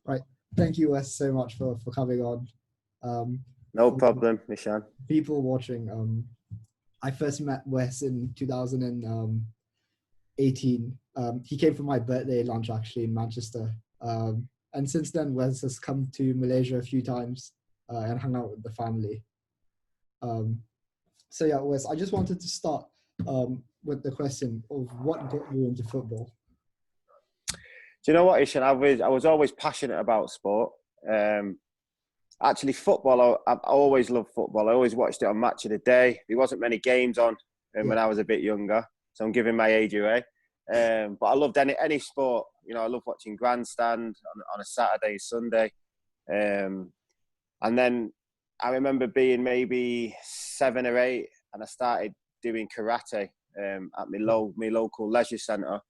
Right. Thank you, Wes, so much for coming on. No For problem, Mishan. people watching, I first met Wes in 2018. He came for my birthday lunch actually in Manchester. And since then, Wes has come to Malaysia a few times and hung out with the family. So yeah, Wes, I just wanted to start with the question of what got you into football. Do you know what, Ishan? I was always passionate about sport. Actually, football, I've always loved football. I always watched it on Match of the Day. There wasn't many games on when I was a bit younger, so I'm giving my age away. But I loved any sport. You know, I love watching Grandstand on a Saturday, Sunday. And then I remember being maybe 7 or 8, and I started doing karate at my local leisure centre.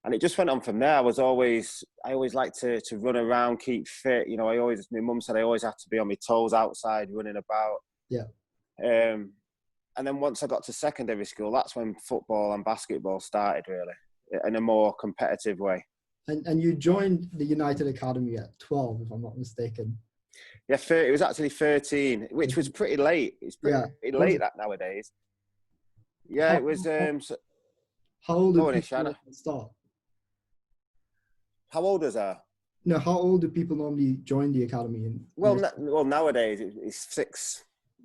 And it just went on from there. I always liked to run around, keep fit. You know, my mum said I always had to be on my toes outside, running about. Yeah. And then once I got to secondary school, that's when football and basketball started, really, in a more competitive way. And you joined the United Academy at 12, if I'm not mistaken. Yeah, it was actually 13, which was pretty late. It's pretty late that nowadays. Yeah, it was. How old are people at the start? How old was I? No, how old do people normally join the academy? Well, nowadays it's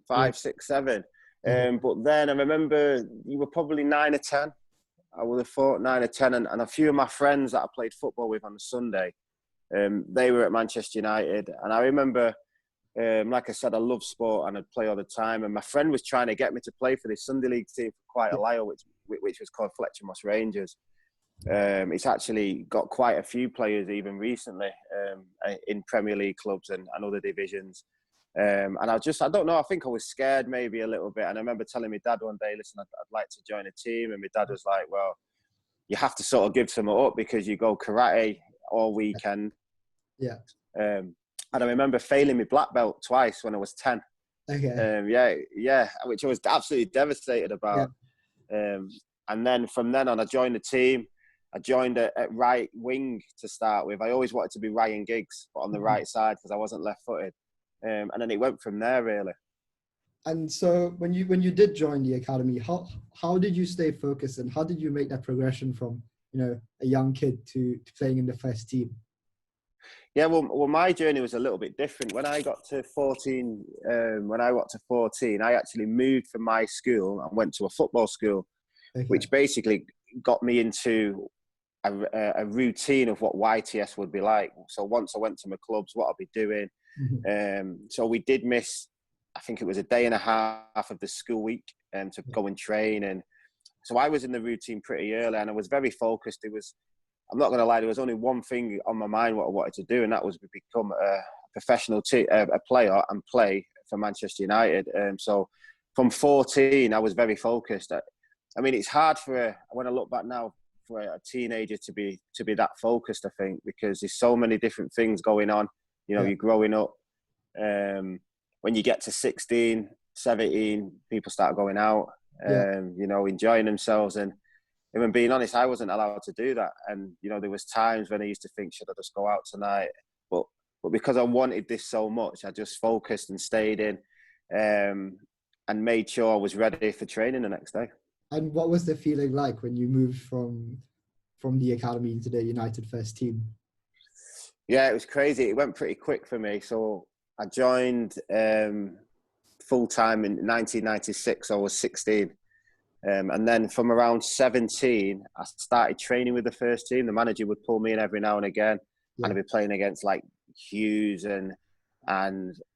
5, 6, 7. But then I remember you were probably 9 or 10. I would have thought 9 or 10. And a few of my friends that I played football with on a Sunday, they were at Manchester United. And I remember, like I said, I love sport and I'd play all the time. And my friend was trying to get me to play for this Sunday League team for quite a while, which was called Fletcher Moss Rangers. It's actually got quite a few players even recently in Premier League clubs and other divisions. And I don't know, I think I was scared maybe a little bit. And I remember telling my dad one day, listen, I'd like to join a team. And my dad was like, well, you have to sort of give some up because you go karate all weekend. Yeah. And I remember failing my black belt twice when I was 10. Okay. Yeah, which I was absolutely devastated about. Yeah. And then from then on, I joined the team. I joined at right wing to start with. I always wanted to be Ryan Giggs, but on the right side because I wasn't left-footed. And then it went from there, really. And so when you did join the academy, how did you stay focused and how did you make that progression from, you know, a young kid to playing in the first team? Yeah, well, my journey was a little bit different. When I got to 14, I actually moved from my school and went to a football school, which basically got me into a routine of what YTS would be like. So once I went to my clubs, what I'll be doing. So we did miss, I think it was a day and a half of the school week to go and train. And so I was in the routine pretty early and I was very focused. I'm not going to lie, there was only one thing on my mind what I wanted to do, and that was to become a professional a player and play for Manchester United. So from 14, I was very focused. I mean, it's hard when I look back now, for a teenager to be that focused, I think, because there's so many different things going on. You know, you're growing up. When you get to 16, 17, people start going out, you know, enjoying themselves. And if I'm being honest, I wasn't allowed to do that. And, you know, there was times when I used to think, should I just go out tonight? But because I wanted this so much, I just focused and stayed in and made sure I was ready for training the next day. And what was the feeling like when you moved from the academy into the United first team? Yeah, it was crazy. It went pretty quick for me. So I joined full-time in 1996. I was 16. And then from around 17, I started training with the first team. The manager would pull me in every now and again. And I'd be playing against like Hughes and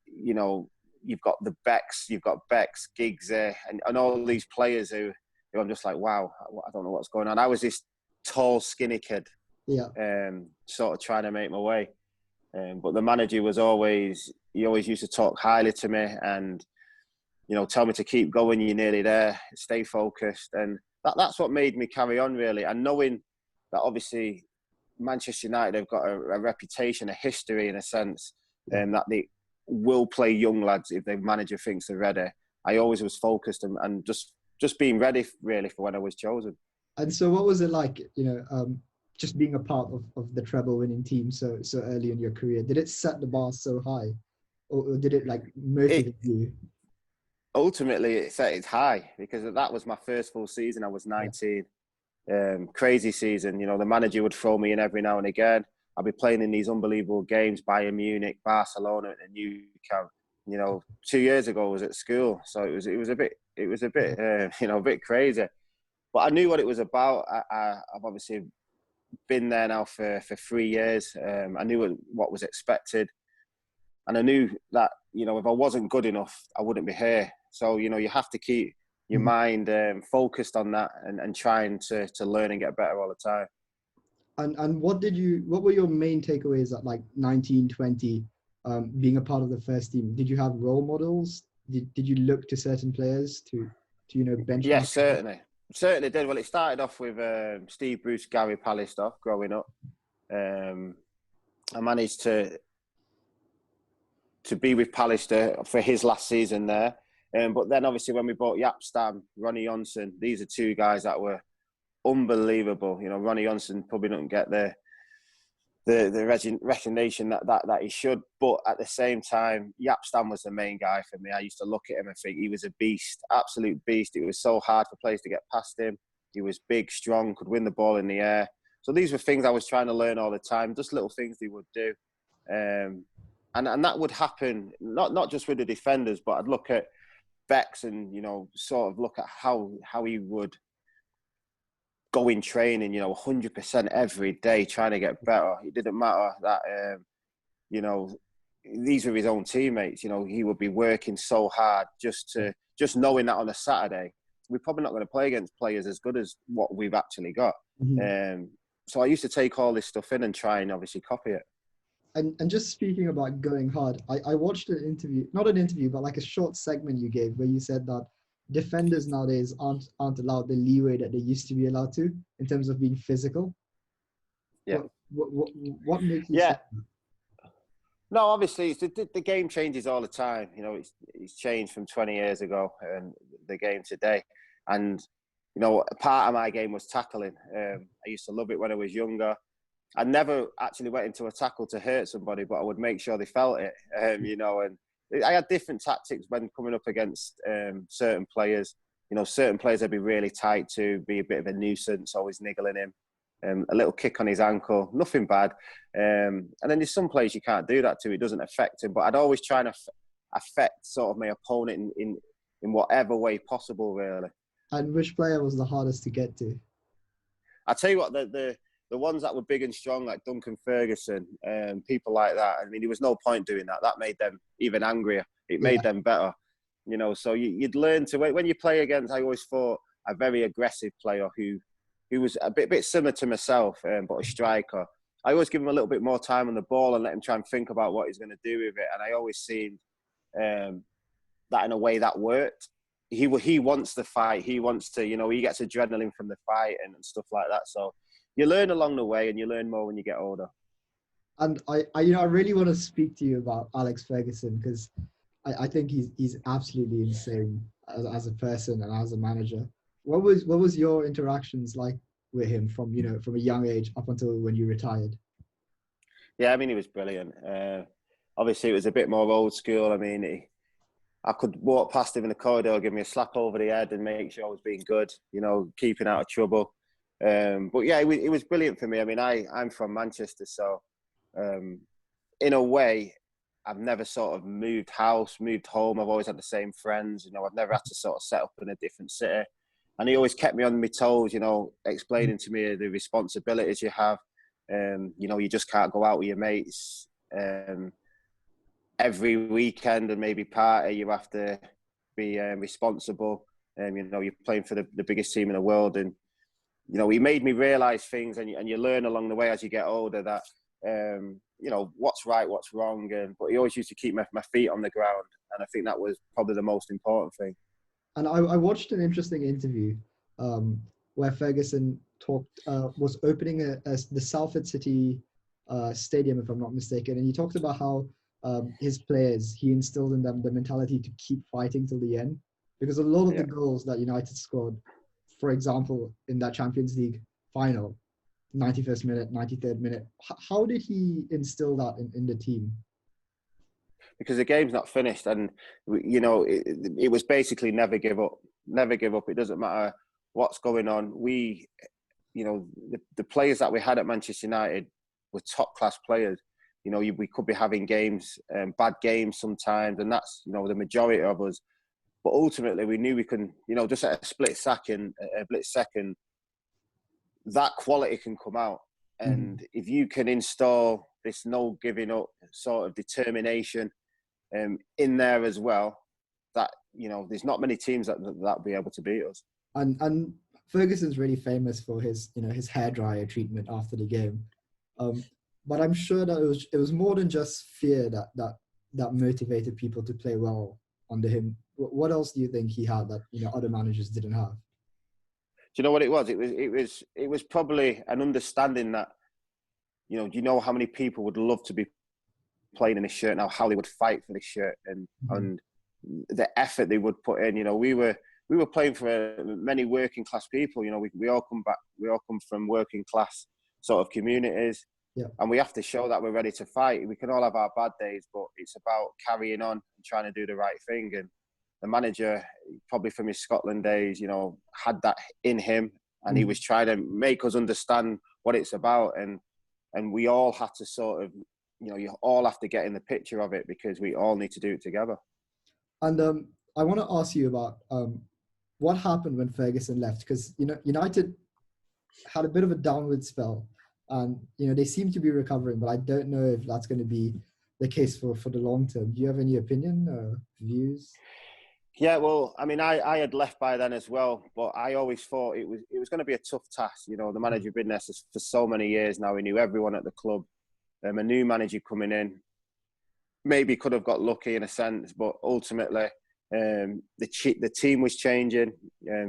you know, you've got Becks, Giggs, and all these players who I'm just like, wow, I don't know what's going on. I was this tall, skinny kid, sort of trying to make my way. But the manager was always used to talk highly to me and, you know, tell me to keep going, you're nearly there, stay focused. And that's what made me carry on, really. And knowing that obviously Manchester United have got a reputation, a history in a sense, that they will play young lads if the manager thinks they're ready. I always was focused and just being ready, really, for when I was chosen. And so what was it like, you know, just being a part of the treble winning team so early in your career? Did it set the bar so high, or did it like It motivate you? ultimately it set it high because that was my first full season. I was 19. Crazy season. You know, the manager would throw me in every now and again. I'd be playing in these unbelievable games, Bayern Munich, Barcelona, and Nou Camp. You know, 2 years ago I was at school, so it was a bit you know, a bit crazy. But I knew what it was about. I've obviously been there now for 3 years. I knew what was expected, and I knew that, you know, if I wasn't good enough, I wouldn't be here. So, you know, you have to keep your mind focused on that and trying to learn and get better all the time. And what were your main takeaways at like 19, 20, being a part of the first team? Did you have role models? Did you look to certain players to you know, benchmark? Yes, certainly did. Well, it started off with Steve Bruce, Gary Pallister growing up. I managed to be with Pallister for his last season there. But then obviously when we bought Jaap Stam, Ronnie Johnson, these are two guys that were unbelievable. You know, Ronnie Johnson probably doesn't get the recognition that he should, but at the same time, Jaap Stam was the main guy for me. I used to look at him and think he was a beast, absolute beast. It was so hard for players to get past him. He was big, strong, could win the ball in the air. So these were things I was trying to learn all the time, just little things he would do. And that would happen, not just with the defenders, but I'd look at Bex and, you know, sort of look at how he would go in training, you know, 100% every day, trying to get better. It didn't matter that, you know, these were his own teammates. You know, he would be working so hard just knowing that on a Saturday, we're probably not going to play against players as good as what we've actually got. So I used to take all this stuff in and try and obviously copy it. And just speaking about going hard, I watched an interview, not an interview, but like a short segment you gave where you said that defenders nowadays aren't allowed the leeway that they used to be allowed to in terms of being physical. Yeah. What makes you say that? No, obviously the game changes all the time. You know, it's changed from 20 years ago and the game today. And, you know, a part of my game was tackling. I used to love it when I was younger. I never actually went into a tackle to hurt somebody, but I would make sure they felt it, you know, and I had different tactics when coming up against certain players. You know, certain players I'd be really tight to, be a bit of a nuisance, always niggling him, a little kick on his ankle, nothing bad. And then there's some players you can't do that to, it doesn't affect him. But I'd always try and affect sort of my opponent in whatever way possible, really. And which player was the hardest to get to? I tell you what, the ones that were big and strong, like Duncan Ferguson, people like that, I mean, there was no point doing that. That made them even angrier. It made them better. You know, so you'd learn to, when you play against, I always thought, a very aggressive player who was a bit similar to myself, but a striker. I always give him a little bit more time on the ball and let him try and think about what he's going to do with it. And I always seen that in a way that worked. He wants the fight. He wants to, you know, he gets adrenaline from the fight and stuff like that. So you learn along the way, and you learn more when you get older. And I you know, I really want to speak to you about Alex Ferguson because I think he's absolutely insane as a person and as a manager. What was your interactions like with him from a young age up until when you retired? Yeah, I mean, he was brilliant. Obviously, it was a bit more old school. I mean, I could walk past him in the corridor, give me a slap over the head and make sure I was being good, you know, keeping out of trouble. But yeah, it was brilliant for me. I mean, I'm from Manchester, so in a way, I've never sort of moved home. I've always had the same friends. You know, I've never had to sort of set up in a different city. And he always kept me on my toes, you know, explaining to me the responsibilities you have. You know, you just can't go out with your mates every weekend and maybe party. You have to be responsible. You know, you're playing for the biggest team in the world. And, you know, he made me realise things, and you learn along the way as you get older that, you know, what's right, what's wrong. But he always used to keep my feet on the ground. And I think that was probably the most important thing. And I watched an interesting interview where Ferguson was opening the Salford City stadium, if I'm not mistaken. And he talked about how his players, he instilled in them the mentality to keep fighting till the end. Because a lot of the goals that United scored, for example, in that Champions League final, 91st minute, 93rd minute. How did he instill that in the team? Because the game's not finished, and it was basically never give up. Never give up. It doesn't matter what's going on. The players that we had at Manchester United were top class players. We could be having games, bad games sometimes, and that's the majority of us. But ultimately, we knew we can. Just at a split second, that quality can come out. And if you can install this no giving up sort of determination in there as well, that there's not many teams that will be able to beat us. And Ferguson's really famous for his his hairdryer treatment after the game, but I'm sure that it was more than just fear that motivated people to play well under him. What else do you think he had that other managers didn't have? Do you know what it was? It was probably an understanding that do you know how many people would love to be playing in this shirt now, how they would fight for this shirt and the effort they would put in. We were playing for many working class people. We all come from working class sort of communities, and we have to show that we're ready to fight. We can all have our bad days, but it's about carrying on and trying to do the right thing. And the manager, probably from his Scotland days, had that in him, and he was trying to make us understand what it's about. And we all had to sort of, you all have to get in the picture of it, because we all need to do it together. And I want to ask you about what happened when Ferguson left, because United had a bit of a downward spell, and they seem to be recovering, but I don't know if that's going to be the case for the long term. Do you have any opinion, views? Yeah, well, I mean, I had left by then as well, but I always thought it was going to be a tough task. The manager had been there for so many years now. He knew everyone at the club. A new manager coming in, maybe could have got lucky in a sense, but ultimately the team was changing,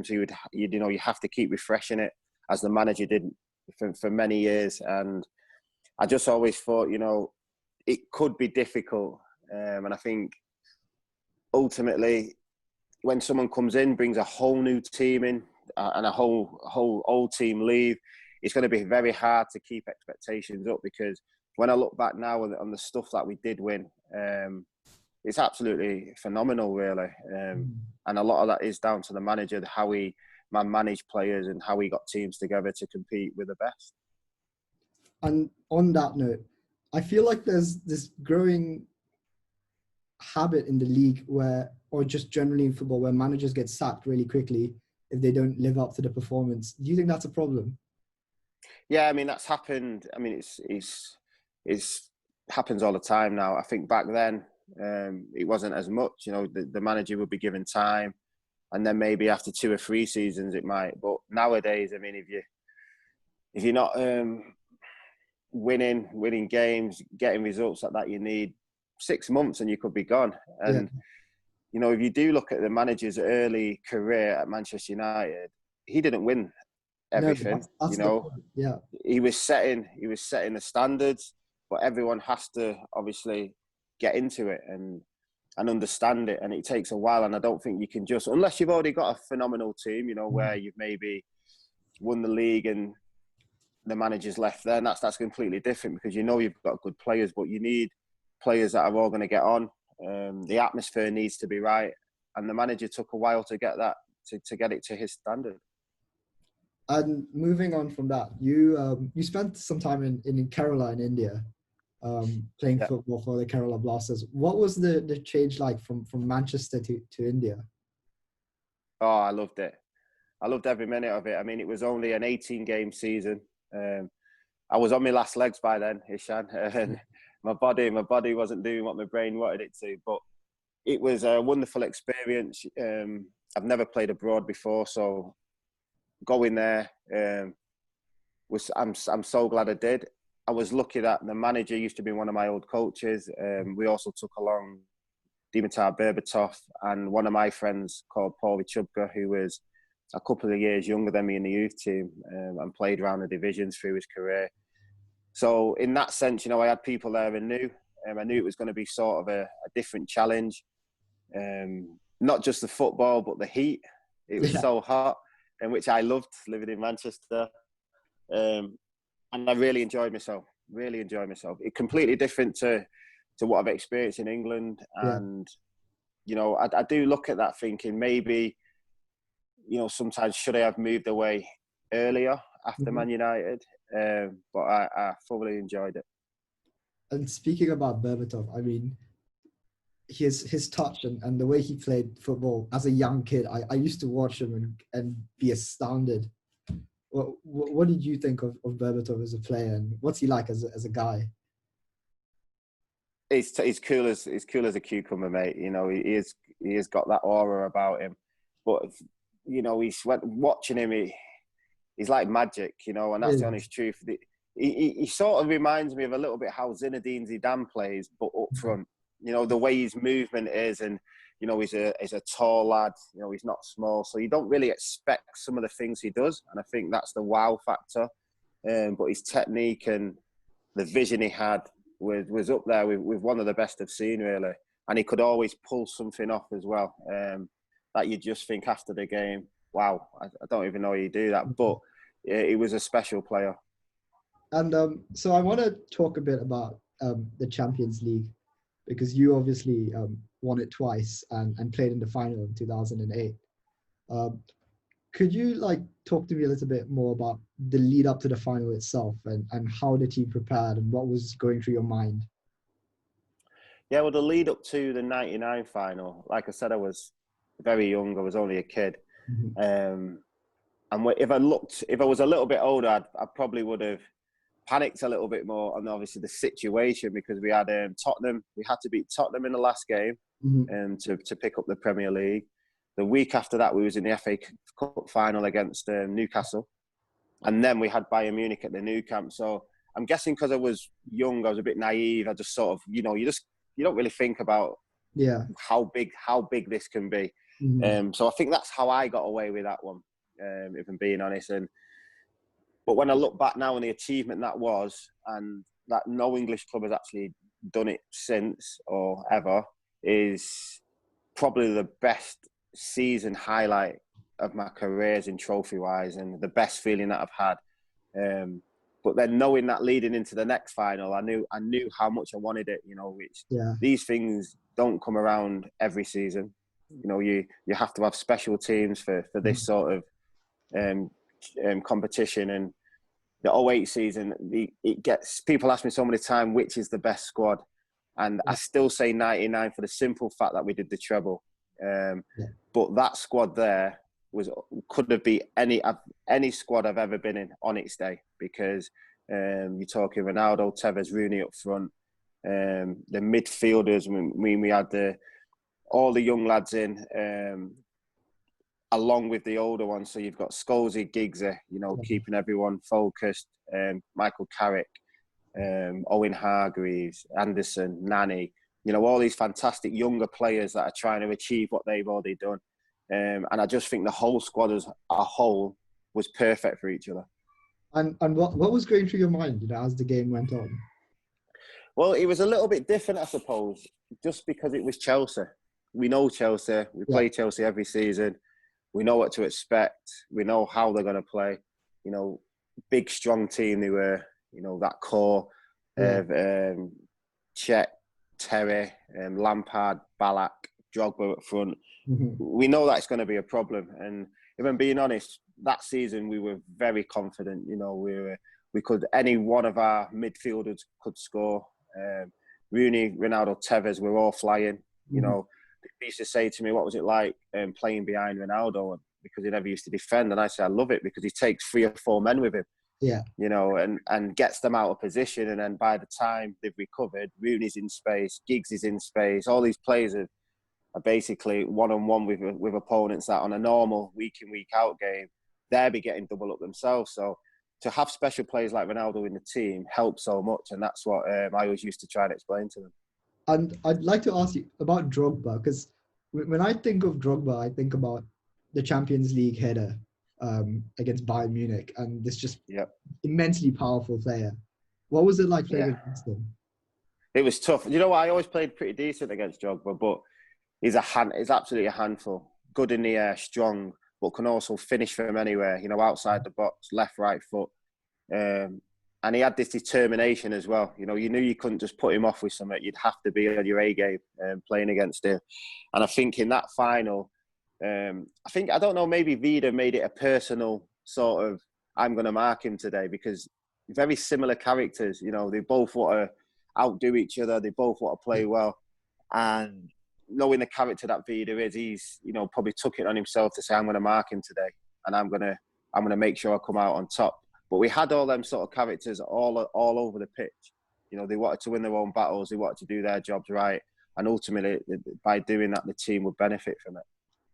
so you have to keep refreshing it, as the manager did for many years. And I just always thought it could be difficult, and I think ultimately when someone comes in, brings a whole new team in, and a whole old team leave, it's going to be very hard to keep expectations up, because when I look back now on the stuff that we did win, it's absolutely phenomenal, really. And a lot of that is down to the manager, how he managed players and how he got teams together to compete with the best. And on that note, I feel like there's this growing habit in the league or just generally in football, where managers get sacked really quickly if they don't live up to the performance. Do you think that's a problem? Yeah, I mean, that's happened. I mean, it's happens all the time now. I think back then it wasn't as much. The manager would be given time, and then maybe after 2 or 3 seasons it might. But nowadays, I mean, if you're not winning games, getting results like that, you need 6 months and you could be gone. And if you do look at the manager's early career at Manchester United, he didn't win everything. No, he was setting the standards, but everyone has to obviously get into it and understand it, and it takes a while. And I don't think you can just, unless you've already got a phenomenal team, where you've maybe won the league and the manager's left there, and that's completely different, because you've got good players, but you need players that are all going to get on. The atmosphere needs to be right, and the manager took a while to get that, to get it to his standard. And moving on from that, you spent some time in Kerala in India, playing football for the Kerala Blasters. What was the change like from Manchester to India? Oh, I loved it. I loved every minute of it. I mean, it was only an 18-game season. I was on my last legs by then, Ishan, and my body wasn't doing what my brain wanted it to. But it was a wonderful experience. I've never played abroad before, so going there I'm so glad I did. I was lucky that the manager used to be one of my old coaches. We also took along Dimitar Berbatov and one of my friends called Paul Chubka, who was a couple of years younger than me in the youth team, and played around the divisions through his career. So in that sense, I had people there I knew it was going to be sort of a different challenge. Not just the football, but the heat. It was so hot, and which I loved living in Manchester. and I really enjoyed myself. Really enjoyed myself. It's completely different to what I've experienced in England, and you know, I do look at that thinking maybe, you know, sometimes should I have moved away earlier after Man United? But I thoroughly enjoyed it. And speaking about Berbatov, I mean, his touch and the way he played football as a young kid, I used to watch him and be astounded. What did you think of Berbatov as a player, and what's he like as a guy? He's cool as a cucumber, mate. You know, he has got that aura about him. But you know, watching him, he's like magic, you know, and that's the honest truth. He sort of reminds me of a little bit how Zinedine Zidane plays, but up front. You know, the way his movement is, and you know, he's a tall lad. You know, he's not small, so you don't really expect some of the things he does, and I think that's the wow factor. But his technique and the vision he had was up there with one of the best I've seen, really. And he could always pull something off as well, that you just think after the game, wow, I don't even know how you do that. But he was a special player. And so I want to talk a bit about the Champions League, because you obviously won it twice and played in the final in 2008. Could you talk to me a little bit more about the lead up to the final itself and how the team prepared and what was going through your mind? Yeah, well, the lead up to the 99 final, like I said, I was very young. I was only a kid. And if I was a little bit older, I probably would have panicked a little bit more on obviously the situation, because we had Tottenham. We had to beat Tottenham in the last game to pick up the Premier League. The week after that, we was in the FA Cup final against Newcastle, and then we had Bayern Munich at the Nou Camp. So I'm guessing because I was young, I was a bit naive. I just sort of, you know, you don't really think about how big this can be. So I think that's how I got away with that one, if I'm being honest. But when I look back now on the achievement that was, and that no English club has actually done it since or ever, is probably the best season highlight of my careers in trophy-wise, and the best feeling that I've had. But then knowing that leading into the next final, I knew how much I wanted it. You know, these things don't come around every season. You know, you have to have special teams for this sort of competition. And the 08 season, it gets, people ask me so many times which is the best squad, and I still say 99 for the simple fact that we did the treble. But that squad there could have beat any squad I've ever been in on its day, because you're talking Ronaldo, Tevez, Rooney up front, the midfielders. We had all the young lads in, along with the older ones. So you've got Scholesy, Giggsy, you know, keeping everyone focused. Michael Carrick, Owen Hargreaves, Anderson, Nani. You know, all these fantastic younger players that are trying to achieve what they've already done. And I just think the whole squad as a whole was perfect for each other. And what was going through your mind, you know, as the game went on? Well, it was a little bit different, I suppose, just because it was Chelsea. We know Chelsea. We play Chelsea every season. We know what to expect. We know how they're going to play. You know, big, strong team they were. You know, that core of Cech, Terry, Lampard, Ballack, Drogba up front. We know that's going to be a problem. And if I'm being honest, that season we were very confident. You know, we could, any one of our midfielders could score. Rooney, Ronaldo, Tevez, we're all flying. You know, they used to say to me, what was it like playing behind Ronaldo? Because he never used to defend. And I said, I love it, because he takes 3 or 4 men with him. Yeah. You know, and gets them out of position. And then by the time they've recovered, Rooney's in space, Giggs is in space. All these players are basically one-on-one with opponents that on a normal week-in, week-out game, they'll be getting double up themselves. So to have special players like Ronaldo in the team helps so much. And that's what I always used to try and explain to them. And I'd like to ask you about Drogba, because when I think of Drogba, I think about the Champions League header against Bayern Munich, and this just immensely powerful player. What was it like playing against him? It was tough. You know what? I always played pretty decent against Drogba, but he's absolutely a handful. Good in the air, strong, but can also finish from anywhere. You know, outside the box, left, right foot. And he had this determination as well. You know, you knew you couldn't just put him off with something. You'd have to be on your A game playing against him. And I think in that final, I don't know, maybe Vida made it a personal sort of, I'm going to mark him today, because very similar characters. You know, they both want to outdo each other. They both want to play well. And knowing the character that Vida is, he's, you know, probably took it on himself to say, I'm going to mark him today, and I'm going to make sure I come out on top. But we had all them sort of characters all over the pitch. You know, they wanted to win their own battles. They wanted to do their jobs right. And ultimately, by doing that, the team would benefit from it.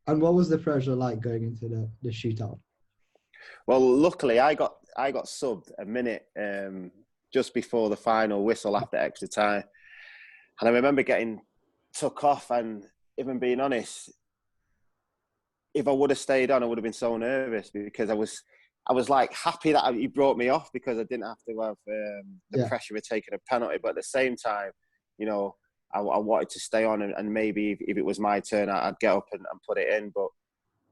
And what was the pressure like going into the shootout? Well, luckily, I got subbed a minute just before the final whistle after extra time. And I remember getting took off, and even being honest, if I would have stayed on, I would have been so nervous, because I was like happy that he brought me off, because I didn't have to have the pressure of taking a penalty. But at the same time, you know, I wanted to stay on, and maybe if it was my turn, I'd get up and put it in. But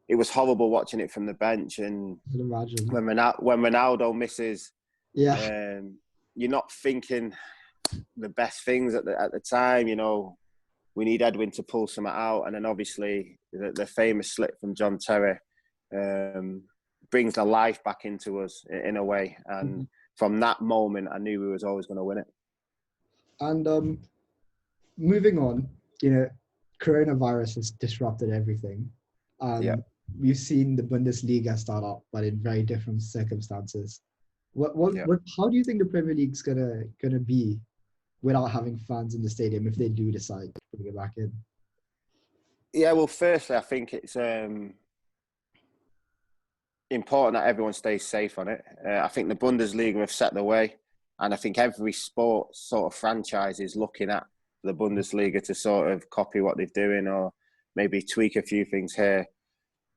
it was horrible watching it from the bench. And when Ronaldo misses, you're not thinking the best things at the time. You know, we need Edwin to pull something out, and then obviously the famous slip from John Terry brings the life back into us in a way. And from that moment, I knew we was always going to win it. And moving on, you know, coronavirus has disrupted everything. We've seen the Bundesliga start up, but in very different circumstances. How do you think the Premier League's gonna be without having fans in the stadium, if they do decide to bring it back in? Yeah, well, firstly, I think it's important that everyone stays safe on it. I think the Bundesliga have set the way, and I think every sport sort of franchise is looking at the Bundesliga to sort of copy what they're doing, or maybe tweak a few things here.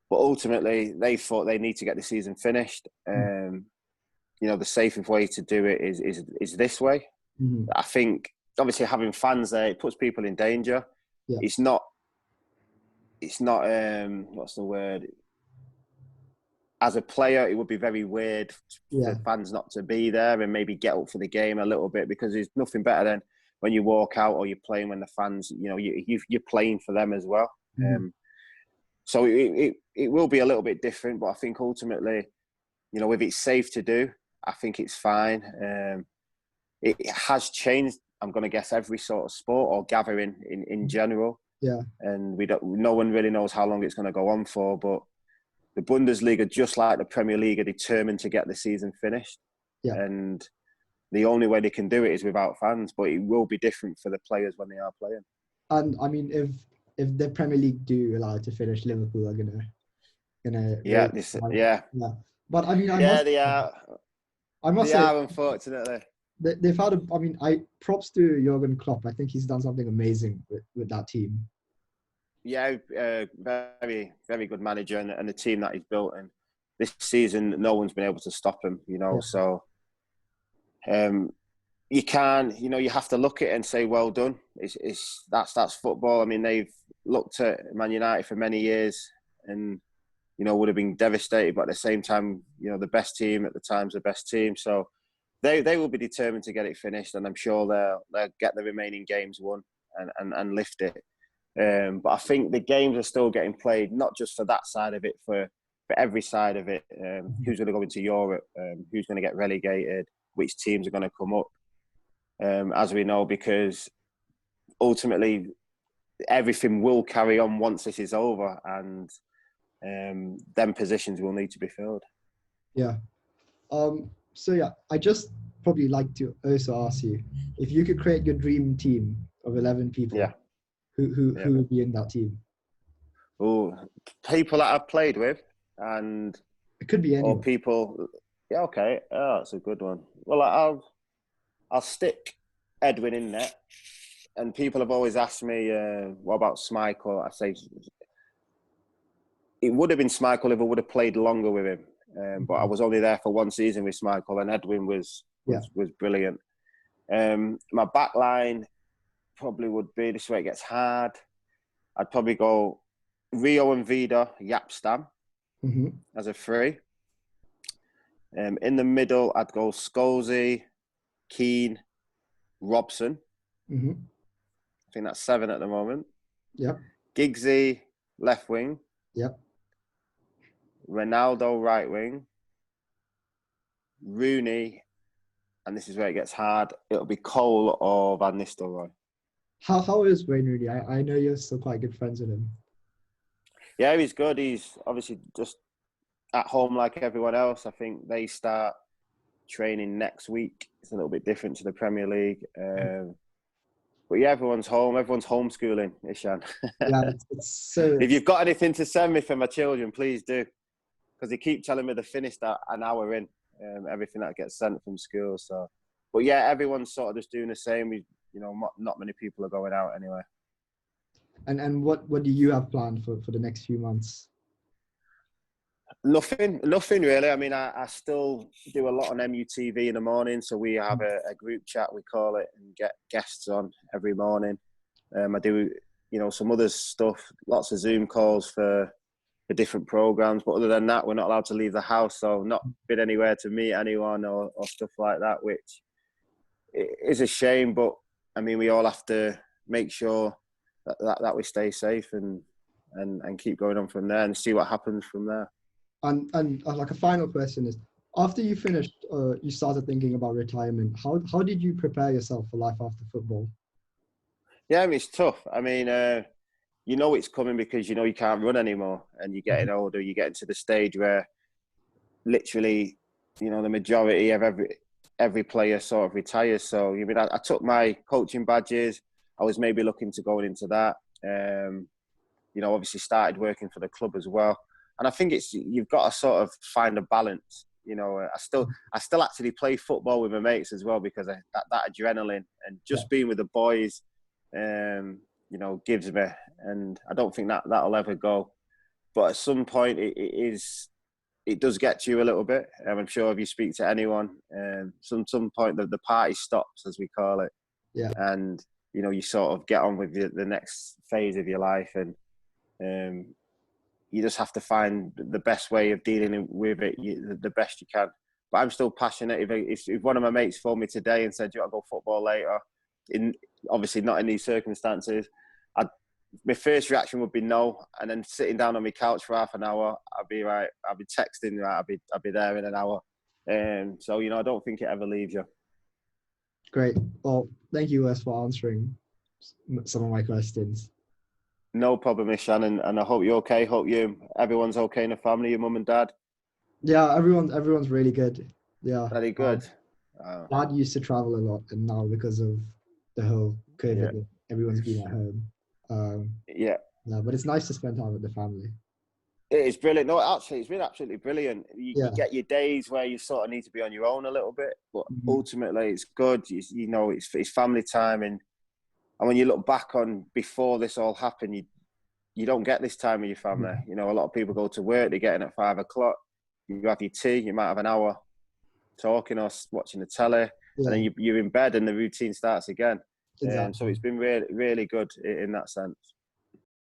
But ultimately, they thought they need to get the season finished. You know, the safest way to do it is this way. I think, obviously, having fans there, it puts people in danger. It's not what's the word? As a player, it would be very weird for fans not to be there and maybe get up for the game a little bit, because there's nothing better than when you walk out or you're playing when the fans, you know, you're playing for them as well. So it will be a little bit different, but I think ultimately, you know, if it's safe to do, I think it's fine. It has changed, I'm going to guess, every sort of sport or gathering in general. And no one really knows how long it's going to go on for, but the Bundesliga, just like the Premier League, are determined to get the season finished. And the only way they can do it is without fans, but it will be different for the players when they are playing. And I mean, if the Premier League do allow it to finish, Liverpool are gonna But I mean, they are. I must say, unfortunately. They've had props to Jurgen Klopp. I think he's done something amazing with that team. Yeah, very, very good manager, and the team that he's built. And this season, no one's been able to stop him, you know. So you can, you know, you have to look at it and say, well done. That's football. I mean, they've looked at Man United for many years and, you know, would have been devastated, but at the same time, you know, the best team at the time's the best team. So they will be determined to get it finished, and I'm sure they'll get the remaining games won and lift it. But I think the games are still getting played, not just for that side of it, for every side of it. Who's going to go into Europe? Who's going to get relegated? Which teams are going to come up? As we know, because ultimately everything will carry on once this is over, and them positions will need to be filled. So I just probably like to also ask you, if you could create your dream team of 11 people, who would be in that team? Oh, people that I've played with, and it could be anyone. Or people. Yeah, okay. Oh, that's a good one. Well, I'll stick Edwin in there. And people have always asked me, what about Schmeichel? I say it would have been Schmeichel if I would have played longer with him. But I was only there for one season with Schmeichel, and Edwin was brilliant. My back line probably would be, this way it gets hard, I'd probably go Rio and Vida, Yapstam as a three. In the middle, I'd go Scholesy, Keane, Robson. Mm-hmm. I think that's 7 at the moment. Yep. Giggsy, left wing. Yep. Ronaldo, right wing. Rooney, and this is where it gets hard. It'll be Cole or Van Nistelrooy. How is Wayne Rooney? I know you're still quite good friends with him. Yeah, he's good. He's obviously just at home like everyone else. I think they start training next week. It's a little bit different to the Premier League. But yeah, everyone's home. Everyone's homeschooling, Ishan. Yeah, it's so... If you've got anything to send me for my children, please do. Because they keep telling me they finished an hour in, everything that gets sent from school. So, but yeah, everyone's sort of just doing the same. Not many people are going out anyway. And what do you have planned for the next few months? Nothing really. I mean, I still do a lot on MUTV in the morning. So we have a group chat, we call it, and get guests on every morning. I do, some other stuff, lots of Zoom calls for different programs. But other than that, we're not allowed to leave the house. So not been anywhere to meet anyone or stuff like that, which is a shame. But I mean, we all have to make sure that we stay safe and keep going on from there and see what happens from there. And like a final question is, after you finished, you started thinking about retirement. How did you prepare yourself for life after football? Yeah, I mean, it's tough. I mean, it's coming because you can't run anymore, and you're getting older. You're getting to the stage where literally, the majority of every player sort of retires. So I took my coaching badges. I was maybe looking to go into that. Obviously started working for the club as well. And I think you've got to sort of find a balance. I still actually play football with my mates as well because that adrenaline and just being with the boys, gives me. And I don't think that'll ever go. But at some point, it does get to you a little bit. I'm sure if you speak to anyone, some point the party stops, as we call it. Yeah. And you sort of get on with the next phase of your life, and you just have to find the best way of dealing with it, the best you can. But I'm still passionate. If one of my mates phoned me today and said, "Do you want to go football later?" Obviously not in these circumstances, my first reaction would be no. And then sitting down on my couch for half an hour, I'd be texting, I'll be there in an hour. So I don't think it ever leaves you. Great. Well, thank you, Wes, for answering some of my questions. No problem, Ishan, and I hope you're okay. Hope everyone's okay in the family, your mum and dad. Yeah, everyone's really good. Yeah. Very good. Dad used to travel a lot, and now because of the whole COVID, everyone's been at home. Yeah, but it's nice to spend time with the family. It is brilliant. No, actually, it's been absolutely brilliant. You get your days where you sort of need to be on your own a little bit, but ultimately it's good. It's family time, and when you look back on before this all happened, you don't get this time with your family. A lot of people go to work, they get in at 5 o'clock. You have your tea, you might have an hour talking or watching the telly, and then you're in bed and the routine starts again. Exactly. So it's been really, really good in that sense.